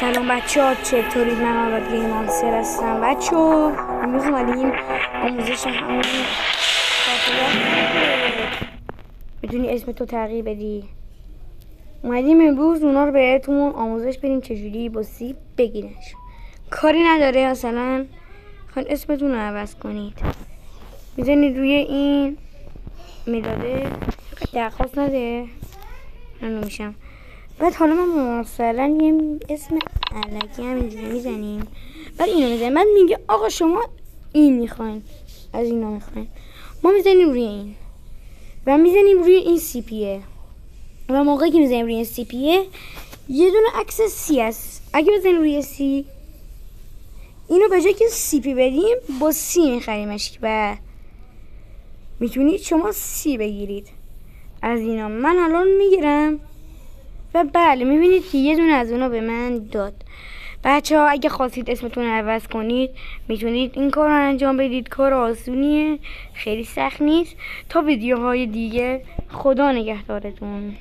سلام بچه ها، چطورید؟ من آراد گیمانسر هستم. بچه ها امروز اومدیم آموزش همون میتونی اسم تو تغییر بدی. اومدیم امروز اونا رو بهتون آموزش بدیم چجوری با سی بگیرنش. کاری نداره، مثلا خواهید اسمتون رو عوض کنید، میزنید روی این میداده، درخواست نده، ممنون میشم. بعد حالا ما مثلا یه اسم علکی همینجوری میزنیم، بعد اینو میزنیم، بعد میگه آقا شما این میخواین، از اینا میخواین، ما میزنیم روی این و میزنیم روی این سی پیه و موقعی که میزنیم روی این سی پیه یه دونه عکس سی هست. اگه بزنیم روی سی، اینو به جای که سی پی بدیم با سی میخریمش و میتونید شما سی بگیرید از اینا. من الان میگیرم و بله میبینید که یه دونه از اونا به من داد. بچه ها اگه خواستید اسمتون رو عوض کنید میتونید این کار رو انجام بدید. کار آسونیه، خیلی سخت نیست. تا ویدیوهای دیگه، خدا نگهدارتون.